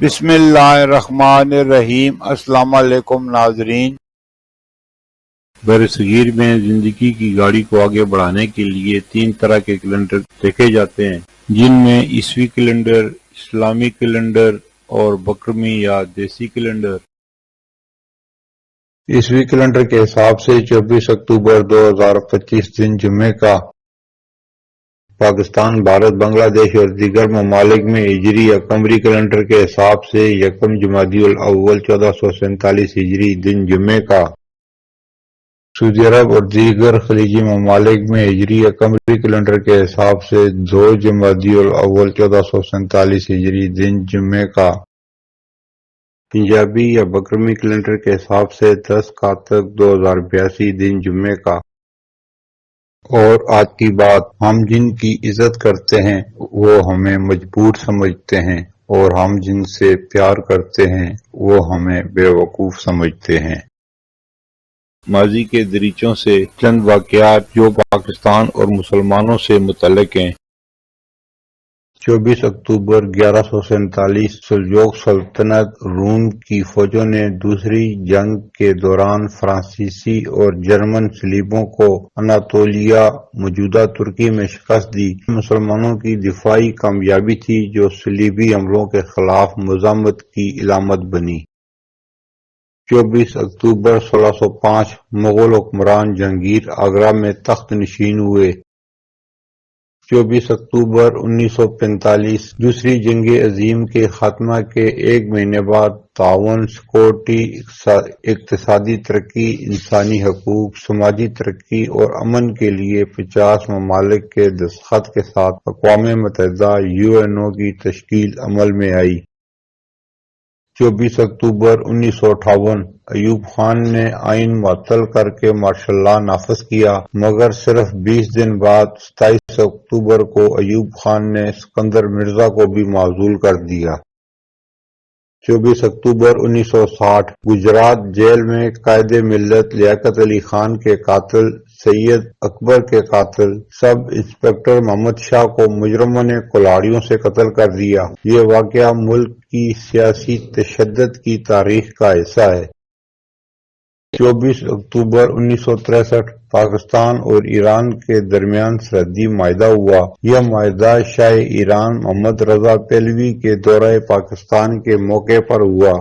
بسم اللہ الرحمن الرحیم۔ السلام علیکم ناظرین۔ برصغیر میں زندگی کی گاڑی کو آگے بڑھانے کے لیے 3 طرح کے کیلنڈر دیکھے جاتے ہیں، جن میں عیسوی کیلنڈر، اسلامی کیلنڈر اور بکرمی یا دیسی کیلنڈر۔ عیسوی کیلنڈر کے حساب سے 24 اکتوبر 2025 دن جمعے کا پاکستان، بھارت، بنگلہ دیش اور دیگر ممالک میں ہجری یا قمری کیلنڈر کے حساب سے 1 جمادی الاول 1447 ہجری دن جمعے کا سعودی عرب اور دیگر خلیجی ممالک میں ہجری یا قمری کیلنڈر کے حساب سے 2 جمادی الاول 1447 ہجری دن جمعے کا پنجابی یا بکرمی کیلنڈر کے حساب سے 10 کاتک 2082 دن جمعے کا۔ اور آج کی بات، ہم جن کی عزت کرتے ہیں وہ ہمیں مجبور سمجھتے ہیں، اور ہم جن سے پیار کرتے ہیں وہ ہمیں بے وقوف سمجھتے ہیں۔ ماضی کے دریچوں سے چند واقعات جو پاکستان اور مسلمانوں سے متعلق ہیں۔ 24 اکتوبر 1147 سلجوق سلطنت روم کی فوجوں نے دوسری جنگ کے دوران فرانسیسی اور جرمن صلیبوں کو اناطولیہ موجودہ ترکی میں شکست دی۔ مسلمانوں کی دفاعی کامیابی تھی جو صلیبی حملوں کے خلاف مزاحمت کی علامت بنی۔ 24 اکتوبر 1605 مغل حکمران جہانگیر آگرہ میں تخت نشین ہوئے۔ 24 اکتوبر 1945 دوسری جنگ عظیم کے خاتمہ کے 1 مہینے بعد تعاون، سیکورٹی، اقتصادی ترقی، انسانی حقوق، سماجی ترقی اور امن کے لیے 50 ممالک کے دستخط کے ساتھ اقوام متحدہ (UNO) کی تشکیل عمل میں آئی۔ 24 اکتوبر 1958 ایوب خان نے آئین معطل کر کے مارشل لا نافذ کیا، مگر صرف 20 دن بعد 27 اکتوبر کو ایوب خان نے سکندر مرزا کو بھی معزول کر دیا۔ 24 اکتوبر 1960 گجرات جیل میں قائد ملت لیاقت علی خان کے قاتل سید اکبر کے قاتل سب انسپکٹر محمد شاہ کو مجرموں نے کلاڑیوں سے قتل کر دیا۔ یہ واقعہ ملک کی سیاسی تشدد کی تاریخ کا حصہ ہے۔ 24 اکتوبر 1963 پاکستان اور ایران کے درمیان سرحدی معاہدہ ہوا۔ یہ معاہدہ شاہ ایران محمد رضا پہلوی کے دورہ پاکستان کے موقع پر ہوا۔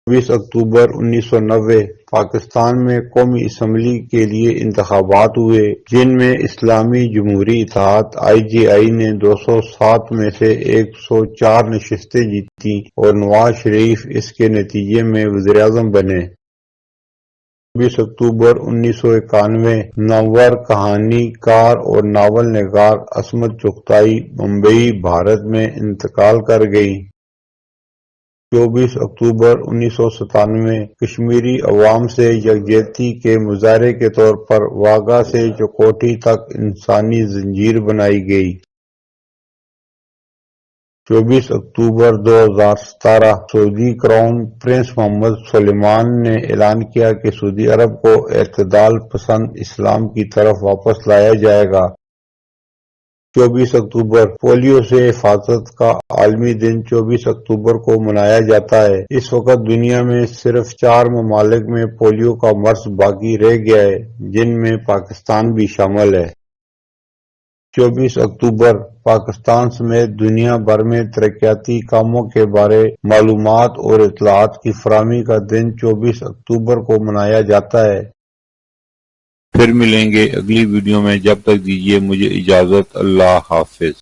24 اکتوبر 1990 پاکستان میں قومی اسمبلی کے لیے انتخابات ہوئے، جن میں اسلامی جمہوری اتحاد (IJI) نے 207 میں سے 104 نشستیں جیتیں اور نواز شریف اس کے نتیجے میں وزیر اعظم بنے۔ 24 اکتوبر 1991 نامور کہانی کار اور ناول نگار عصمت چغتائی ممبئی، بھارت میں انتقال کر گئیں۔ 24 اکتوبر 1997 کشمیری عوام سے یکجہتی کے مظاہرے کے طور پر واغہ سے چوکوٹھی تک انسانی زنجیر بنائی گئی۔ 24 اکتوبر 2017 سعودی کراؤن پرنس محمد سلمان نے اعلان کیا کہ سعودی عرب کو اعتدال پسند اسلام کی طرف واپس لایا جائے گا۔ 24 اکتوبر پولیو سے حفاظت کا عالمی دن 24 اکتوبر کو منایا جاتا ہے۔ اس وقت دنیا میں صرف 4 ممالک میں پولیو کا مرض باقی رہ گیا ہے، جن میں پاکستان بھی شامل ہے۔ 24 اکتوبر پاکستان سمیت دنیا بھر میں ترقیاتی کاموں کے بارے معلومات اور اطلاعات کی فراہمی کا دن 24 اکتوبر کو منایا جاتا ہے۔ پھر ملیں گے اگلی ویڈیو میں، جب تک دیجیے مجھے اجازت۔ اللہ حافظ۔